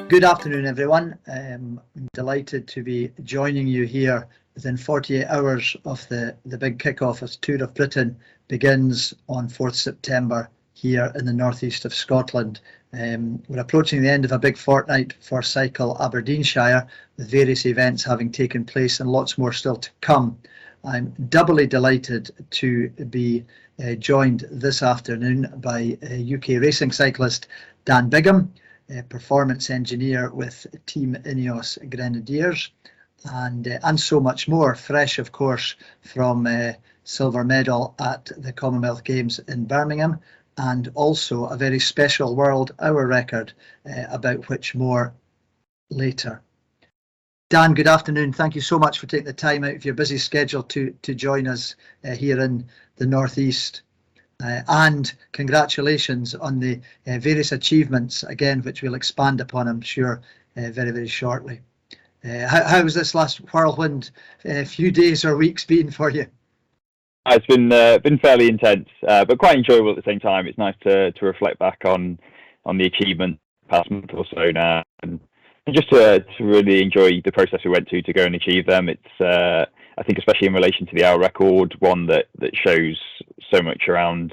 Good afternoon, everyone. I'm delighted to be joining you here within 48 hours of the big kick-off as Tour of Britain begins on 4th September here in the northeast of Scotland. We're approaching the end of a big fortnight for Cycle Aberdeenshire, with various events having taken place and lots more still to come. I'm doubly delighted to be joined this afternoon by UK racing cyclist Dan Bigham, a performance engineer with Team Ineos Grenadiers, and so much more, fresh of course from silver medal at the Commonwealth Games in Birmingham, and also a very special world hour record, about which more later. Dan, good afternoon. Thank you so much for taking the time out of your busy schedule to join us here in the northeast. And congratulations on the various achievements, again, which we'll expand upon, I'm sure, very, very shortly. How has this last whirlwind few days or weeks been for you? It's been fairly intense, but quite enjoyable at the same time. It's nice to reflect back on the achievement past month or so now, and just to really enjoy the process we went to go and achieve them. It's I think, especially in relation to the hour record, one that shows so much around,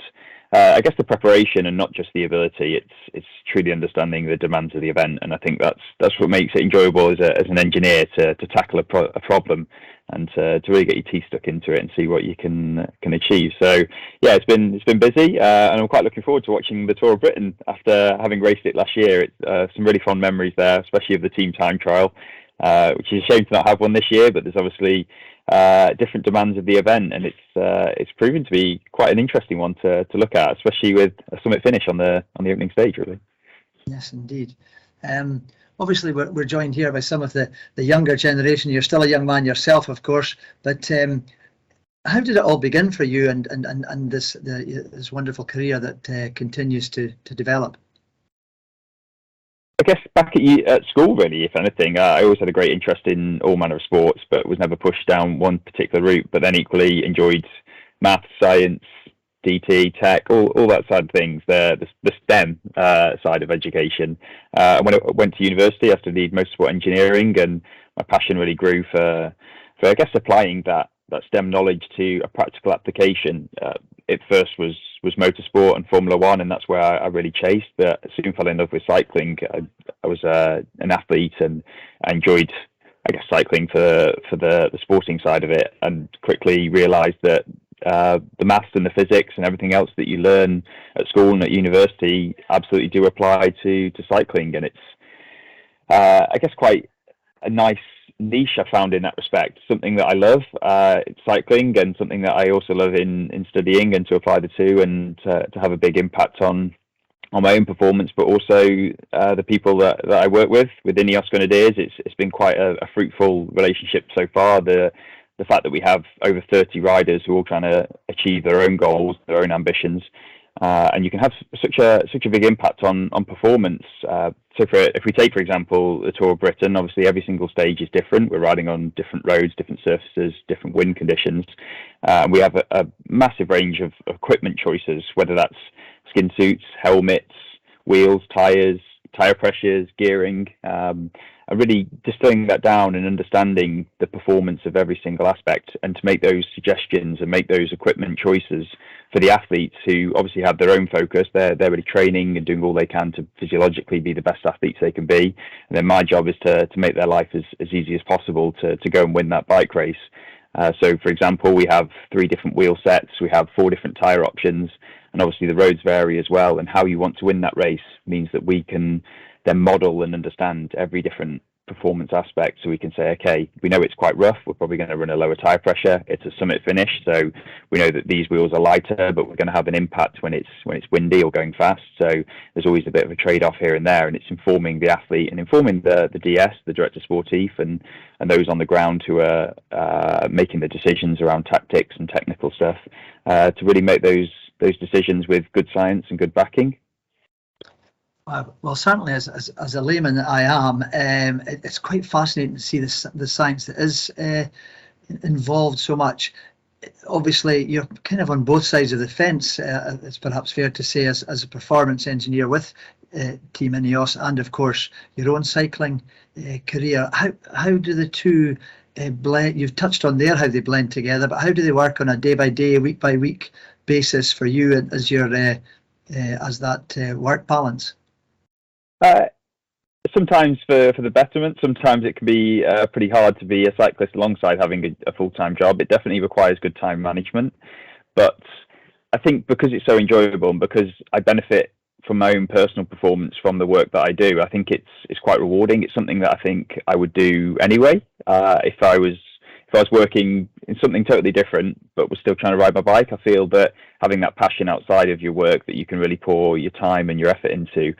I guess, the preparation and not just the ability. It's truly understanding the demands of the event, and I think that's what makes it enjoyable as an engineer to tackle a problem and to really get your teeth stuck into it and see what you can achieve. So yeah, it's been busy, and I'm quite looking forward to watching the Tour of Britain after having raced it last year. It's some really fond memories there, especially of the team time trial, which is a shame to not have one this year, but there's obviously different demands of the event, and it's proven to be quite an interesting one to look at, especially with a summit finish on the opening stage, really. Yes, indeed. Obviously, we're joined here by some of the younger generation. You're still a young man yourself, of course, but how did it all begin for you and this wonderful career that continues to develop? I guess back at school, really, if anything. I always had a great interest in all manner of sports, but was never pushed down one particular route. But then equally enjoyed maths, science, DT, tech, all that side of things, the STEM side of education. When I went to university, I studied motorsport engineering, and my passion really grew for I guess, applying that STEM knowledge to a practical application. It first was motorsport and Formula One, and that's where I really chased. But I soon fell in love with cycling. I was an athlete, and I enjoyed, I guess, cycling for the sporting side of it, and quickly realised that the maths and the physics and everything else that you learn at school and at university absolutely do apply to cycling, and it's I guess quite a nice niche I found in that respect. Something that I love, it's cycling, and something that I also love in studying, and to apply the two and to have a big impact on my own performance, but also the people that I work with Ineos Grenadiers. It's been quite a fruitful relationship so far. The fact that we have over 30 riders who are all trying to achieve their own goals, their own ambitions, and you can have such a big impact on performance. So if we take, for example, the Tour of Britain, obviously every single stage is different. We're riding on different roads, different surfaces, different wind conditions. We have a massive range of equipment choices, whether that's skin suits, helmets, wheels, tyres, tyre pressures, gearing, and really distilling that down and understanding the performance of every single aspect, and to make those suggestions and make those equipment choices for the athletes who obviously have their own focus. They're really training and doing all they can to physiologically be the best athletes they can be. And then my job is to make their life as easy as possible to go and win that bike race. So, for example, we have 3 different wheel sets, we have 4 different tyre options, and obviously the roads vary as well. And how you want to win that race means that we can then model and understand every different performance aspect, so we can say, okay, we know it's quite rough, we're probably going to run a lower tyre pressure, it's a summit finish, so we know that these wheels are lighter, but we're going to have an impact when it's windy or going fast. So there's always a bit of a trade-off here and there, and it's informing the athlete and informing the DS, the director sportif, and those on the ground who are making the decisions around tactics and technical stuff, to really make those decisions with good science and good backing. Well, certainly as a layman that I am, it's quite fascinating to see the science that is involved so much. Obviously, you're kind of on both sides of the fence, it's perhaps fair to say, as a performance engineer with Team Ineos, and of course your own cycling career. How do the two blend? You've touched on there how they blend together, but how do they work on a day by day, week by week basis for you as your as that work balance? Sometimes for the betterment, sometimes it can be pretty hard to be a cyclist alongside having a full-time job. It definitely requires good time management, but I think because it's so enjoyable and because I benefit from my own personal performance from the work that I do, I think it's quite rewarding. It's something that I think I would do anyway. If I was working in something totally different but was still trying to ride my bike, I feel that having that passion outside of your work that you can really pour your time and your effort into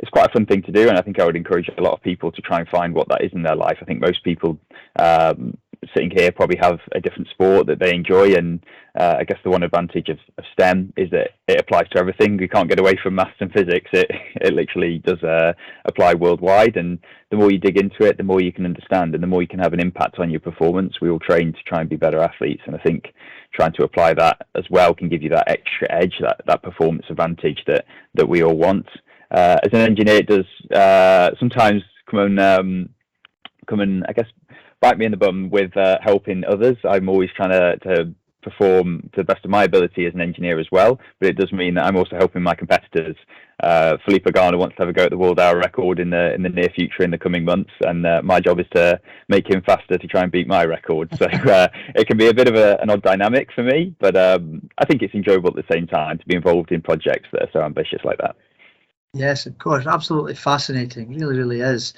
it's quite a fun thing to do, and I think I would encourage a lot of people to try and find what that is in their life. I think most people sitting here probably have a different sport that they enjoy, and I guess the one advantage of STEM is that it applies to everything. We can't get away from maths and physics. It literally does apply worldwide, and the more you dig into it, the more you can understand, and the more you can have an impact on your performance. We all train to try and be better athletes, and I think trying to apply that as well can give you that extra edge, that performance advantage that we all want. As an engineer, it does sometimes come and I guess bite me in the bum with helping others. I'm always trying to perform to the best of my ability as an engineer as well, but it does mean that I'm also helping my competitors. Filippo Ganna wants to have a go at the world hour record in the near future, in the coming months, and my job is to make him faster to try and beat my record. So it can be a bit of an odd dynamic for me, but I think it's enjoyable at the same time to be involved in projects that are so ambitious like that. Yes, of course, absolutely fascinating. Really, really is.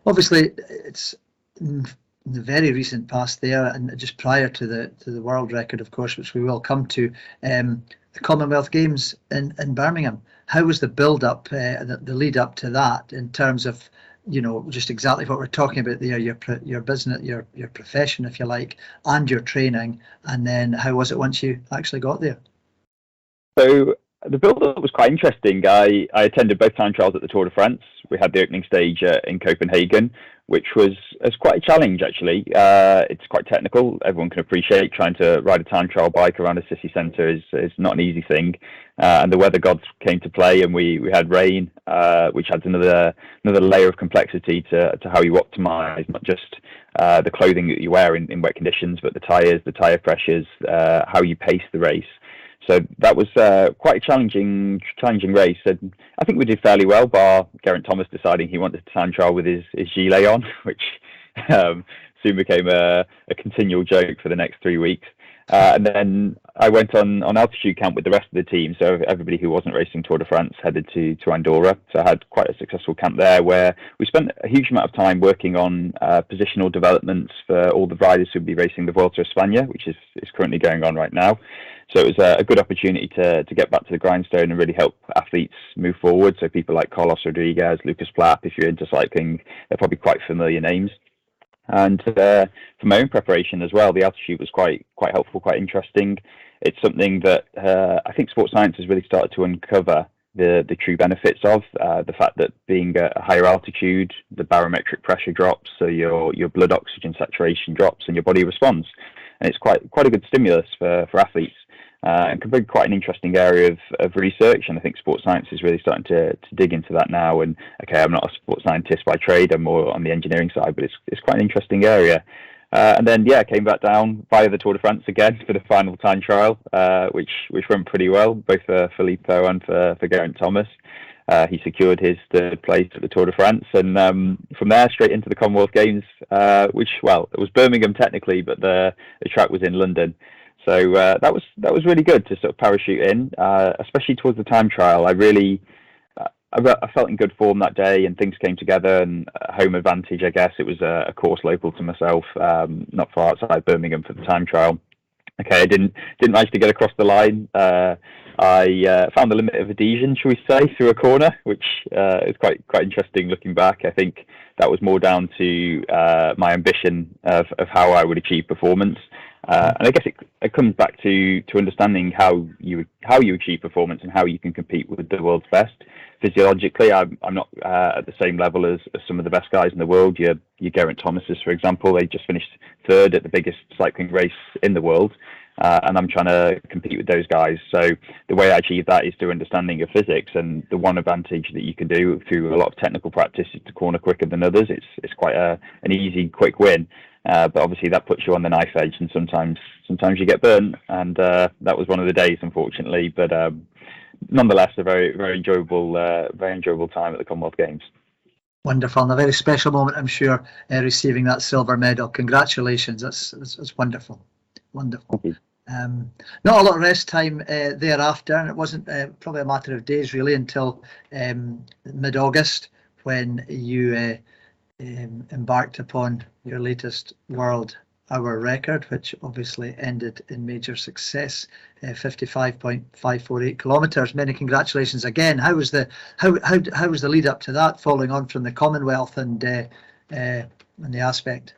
Obviously, it's in the very recent past there, and just prior to the world record, of course, which we will come to, the Commonwealth Games in Birmingham. How was the build up, the lead up to that, in terms of, you know, just exactly what we're talking about there, your business, your profession, if you like, and your training, and then how was it once you actually got there? So the build-up was quite interesting. I attended both time trials at the Tour de France. We had the opening stage in Copenhagen, which was quite a challenge, actually. It's quite technical. Everyone can appreciate trying to ride a time trial bike around a city centre is not an easy thing. And the weather gods came to play, and we had rain, which adds another layer of complexity to how you optimise, not just the clothing that you wear in wet conditions, but the tyres, the tyre pressures, how you pace the race. So that was quite a challenging race. And I think we did fairly well, bar Geraint Thomas deciding he wanted to time trial with his gilet on, which soon became a continual joke for the next 3 weeks. And then I went on altitude camp with the rest of the team. So everybody who wasn't racing Tour de France headed to Andorra. So I had quite a successful camp there, where we spent a huge amount of time working on positional developments for all the riders who'd be racing the Vuelta a España, which is currently going on right now. So it was a good opportunity to get back to the grindstone and really help athletes move forward. So people like Carlos Rodriguez, Lucas Plapp, if you're into cycling, they're probably quite familiar names. And for my own preparation as well, the altitude was quite helpful, quite interesting. It's something that I think sports science has really started to uncover the true benefits of. The fact that being at a higher altitude, the barometric pressure drops, so your blood oxygen saturation drops and your body responds. And it's quite a good stimulus for athletes. And can be quite an interesting area of research, and I think sports science is really starting to dig into that now. And okay, I'm not a sports scientist by trade; I'm more on the engineering side, but it's quite an interesting area. And then I came back down via the Tour de France again for the final time trial, which went pretty well, both for Filippo and for Geraint Thomas. He secured his third place at the Tour de France, and from there straight into the Commonwealth Games, which it was Birmingham technically, but the track was in London. So that was really good to sort of parachute in, especially towards the time trial. I felt in good form that day, and things came together. And home advantage, I guess. It was a course local to myself, not far outside Birmingham for the time trial. Okay, I didn't manage to get across the line. I found the limit of adhesion, shall we say, through a corner, which is quite interesting looking back. I think that was more down to my ambition of how I would achieve performance. And I guess it comes back to understanding how you achieve performance and how you can compete with the world's best. Physiologically, I'm not at the same level as some of the best guys in the world. Your Geraint Thomases, for example, they just finished third at the biggest cycling race in the world. and I'm trying to compete with those guys. So the way I achieve that is through understanding of physics, and the one advantage that you can do through a lot of technical practice is to corner quicker than others. It's quite an easy, quick win. But obviously that puts you on the knife edge, and sometimes you get burnt, and that was one of the days, unfortunately. But nonetheless, a very enjoyable time at the Commonwealth Games. Wonderful, and a very special moment, I'm sure, receiving that silver medal. Congratulations, that's wonderful. Wonderful. Not a lot of rest time thereafter, and it wasn't probably a matter of days really until mid-August when you embarked upon your latest world hour record, which obviously ended in major success, 55.548 kilometres. Many congratulations again. How was the lead up to that, following on from the Commonwealth and the aspect?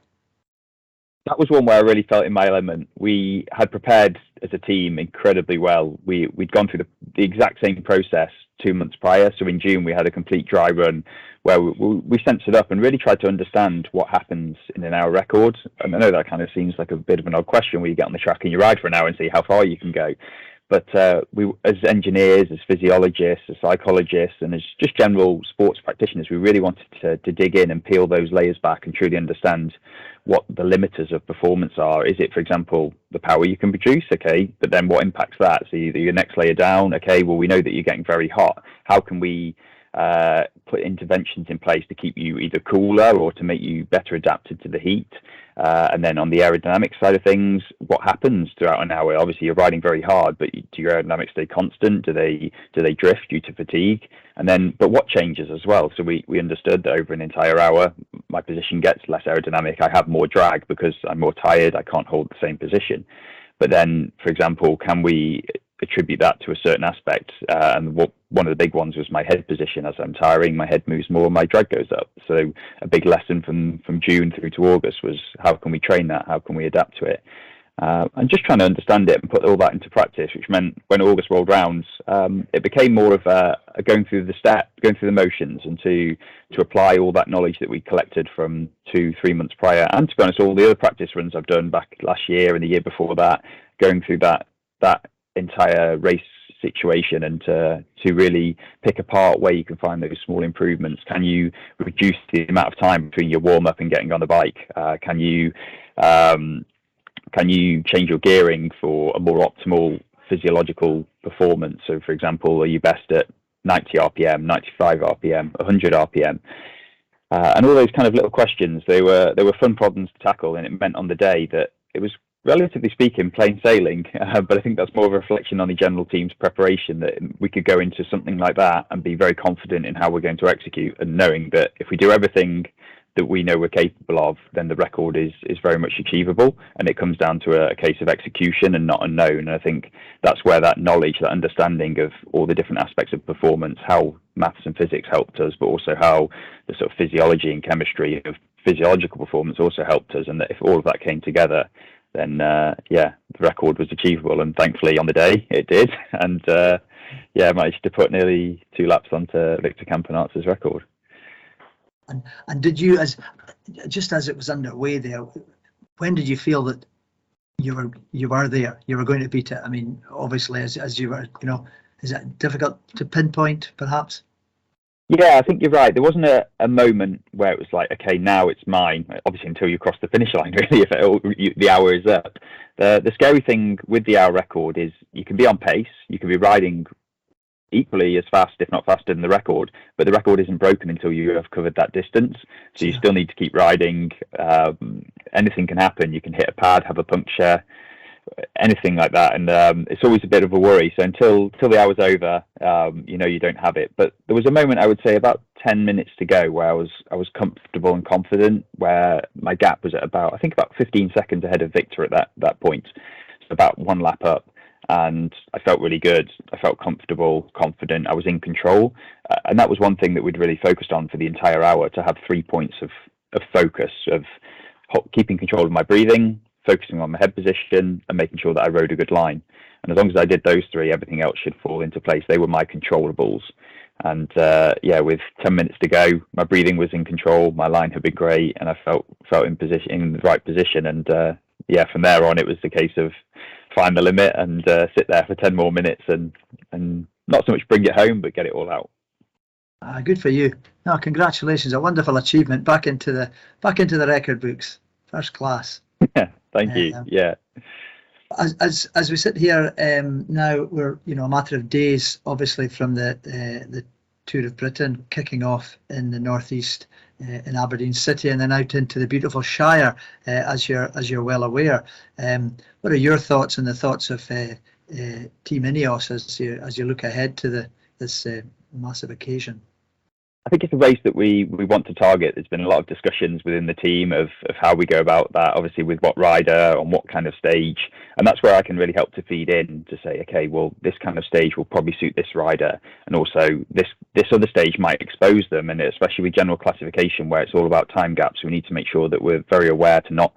That was one where I really felt in my element. We had prepared as a team incredibly well. We'd gone through the exact same process 2 months prior. So in June, we had a complete dry run where we censored up and really tried to understand what happens in an hour record. And I know that kind of seems like a bit of an odd question where you get on the track and you ride for an hour and see how far you can go. But we, as engineers, as physiologists, as psychologists, and as just general sports practitioners, we really wanted to dig in and peel those layers back and truly understand what the limiters of performance are. Is it, for example, the power you can produce? Okay, but then what impacts that? So your next layer down. Okay, well, we know that you're getting very hot. How can we put interventions in place to keep you either cooler or to make you better adapted to the heat? And then on the aerodynamic side of things, what happens throughout an hour? Obviously, you're riding very hard, but do your aerodynamics stay constant? Do they drift due to fatigue? And then, but what changes as well? So we understood that over an entire hour, my position gets less aerodynamic. I have more drag because I'm more tired. I can't hold the same position. But then, for example, can we attribute that to a certain aspect? And one of the big ones was my head position. As I'm tiring, my head moves more, my drag goes up. So a big lesson from June through to August was how can we train that? How can we adapt to it? And just trying to understand it and put all that into practice, which meant when August rolled round, it became more of a going through the motions, and to apply all that knowledge that we collected from 2-3 months prior. And to be honest, all the other practice runs I've done back last year and the year before that, going through that entire race situation, and to really pick apart where you can find those small improvements. Can you reduce the amount of time between your warm up and getting on the bike? Can you change your gearing for a more optimal physiological performance? So, for example, are you best at 90 RPM, 95 RPM, 100 RPM? And all those kind of little questions. They were fun problems to tackle, and it meant on the day that it was, relatively speaking, plain sailing. But I think that's more of a reflection on the general team's preparation, that we could go into something like that and be very confident in how we're going to execute, and knowing that if we do everything that we know we're capable of, then the record is very much achievable, and it comes down to a case of execution and not unknown. And I think that's where that knowledge, that understanding of all the different aspects of performance, how maths and physics helped us, but also how the sort of physiology and chemistry of physiological performance also helped us, and that if all of that came together, then the record was achievable. And thankfully on the day it did, and managed to put nearly 2 laps onto Victor Campenaerts's record. And did you, as it was underway there, when did you feel that you were there, you were going to beat it? I mean, obviously, as you were, is it difficult to pinpoint, perhaps? Yeah, I think you're right. There wasn't a moment where it was like, okay, now it's mine. Obviously, until you cross the finish line, really, if the hour is up. The scary thing with the hour record is you can be on pace, you can be riding equally as fast, if not faster than the record, but the record isn't broken until you have covered that distance. So you still need to keep riding. Anything can happen. You can hit a pad, have a puncture, anything like that, and it's always a bit of a worry. So until the hour's over, you don't have it. But there was a moment, I would say about 10 minutes to go, where I was comfortable and confident, where my gap was at about 15 seconds ahead of Victor at that point, so about 1 lap up. And I felt really good. I felt comfortable, confident. I was in control. And that was one thing that we'd really focused on for the entire hour, to have 3 points of focus, of keeping control of my breathing, focusing on my head position, and making sure that I rode a good line. And as long as I did those 3, everything else should fall into place. They were my controllables. And with 10 minutes to go, my breathing was in control. My line had been great, and I felt in the right position. And from there on, it was the case of climb the limit and sit there for 10 more minutes and not so much bring it home, but get it all out. Good for you. No, congratulations. A wonderful achievement. Back into the record books. First class. Thank you. Yeah. As we sit here now, we're a matter of days, obviously, from the Tour of Britain kicking off in the northeast in Aberdeen City, and then out into the beautiful Shire, as you're well aware. What are your thoughts and the thoughts of Team Ineos as you look ahead to this massive occasion? I think it's a race that we want to target. There's been a lot of discussions within the team of how we go about that, obviously with what rider, on what kind of stage. And that's where I can really help to feed in to say, okay, well, this kind of stage will probably suit this rider. And also this other stage might expose them. And especially with general classification, where it's all about time gaps, we need to make sure that we're very aware to not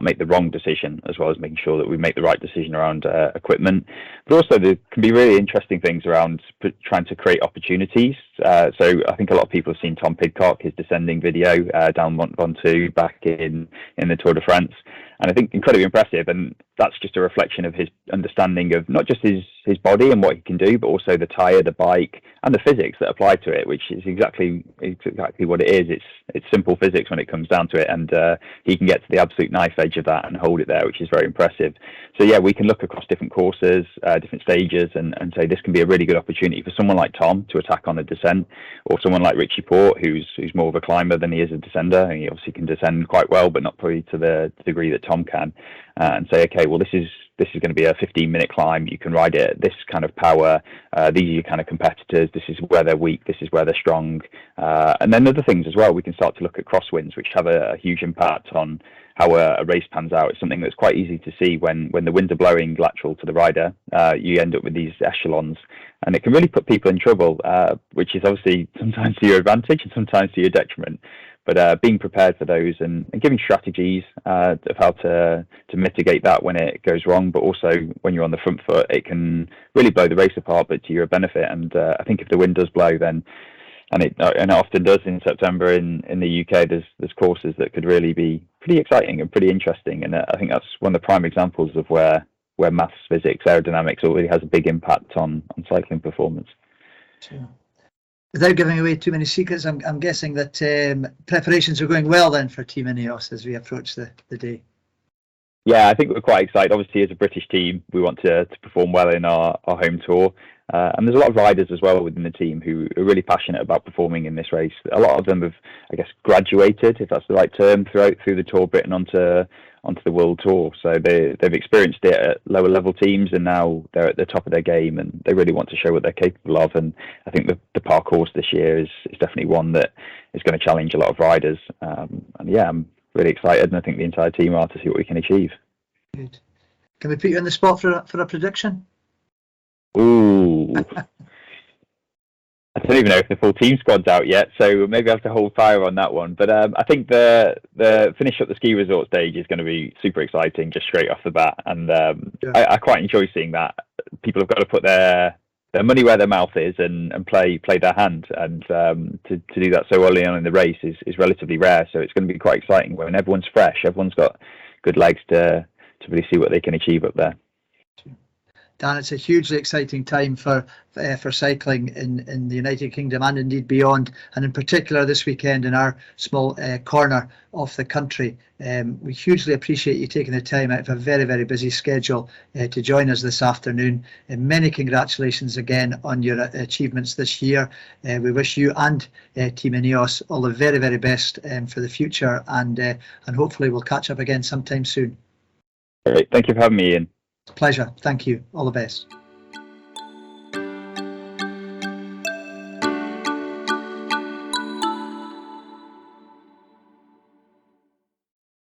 make the wrong decision, as well as making sure that we make the right decision around equipment. But also there can be really interesting things around trying to create opportunities. So I think a lot of people have seen Tom Pidcock, his descending video down Mont Ventoux back in the Tour de France. And I think incredibly impressive. And that's just a reflection of his understanding of not just his body and what he can do, but also the tyre, the bike, and the physics that apply to it, which is exactly what it is. It's simple physics when it comes down to it. And he can get to the absolute knife edge of that and hold it there, which is very impressive. So yeah, we can look across different courses, different stages, and say this can be a really good opportunity for someone like Tom to attack on a descent, or someone like Richie Porte, who's more of a climber than he is a descender. And he obviously can descend quite well, but not probably to the degree that Tom can. And say, okay, well, this is going to be a 15-minute climb. You can ride it at this kind of power. These are your kind of competitors. This is where they're weak. This is where they're strong. And then other things as well. We can start to look at crosswinds, which have a huge impact on how a race pans out. It's something that's quite easy to see when the winds are blowing lateral to the rider. You end up with these echelons, and it can really put people in trouble, which is obviously sometimes to your advantage and sometimes to your detriment. But being prepared for those and giving strategies of how to mitigate that when it goes wrong, but also when you're on the front foot, it can really blow the race apart, but to your benefit. And I think if the wind does blow, then and it often does in September in the UK, there's courses that could really be pretty exciting and pretty interesting. And I think that's one of the prime examples of where maths, physics, aerodynamics really has a big impact on cycling performance. Sure. Without giving away too many secrets, I'm guessing that preparations are going well then for Team Ineos as we approach the day. Yeah, I think we're quite excited. Obviously, as a British team, we want to perform well in our home tour. And there's a lot of riders as well within the team who are really passionate about performing in this race. A lot of them have, I guess, graduated, if that's the right term, through the Tour Britain onto the World Tour. So they've experienced it at lower level teams, and now they're at the top of their game, and they really want to show what they're capable of. And I think the parcours this year is definitely one that is going to challenge a lot of riders. And yeah, I'm really excited, and I think the entire team are, to see what we can achieve. Good. Can we put you on the spot for a prediction? Ooh. I don't even know if the full team squad's out yet, so maybe I have to hold fire on that one. But I think the finish up the ski resort stage is going to be super exciting just straight off the bat. And yeah. I quite enjoy seeing that. People have got to put their money where their mouth is and play their hand. And to do that so early on in the race is relatively rare. So it's going to be quite exciting when everyone's fresh. Everyone's got good legs to really see what they can achieve up there. Dan, it's a hugely exciting time for cycling in the United Kingdom and indeed beyond, and in particular this weekend in our small corner of the country. We hugely appreciate you taking the time out of a very, very busy schedule to join us this afternoon. Many congratulations again on your achievements this year. We wish you and Team Ineos all the very, very best for the future, and hopefully we'll catch up again sometime soon. Great. Thank you for having me, Ian. Pleasure. Thank you. All the best.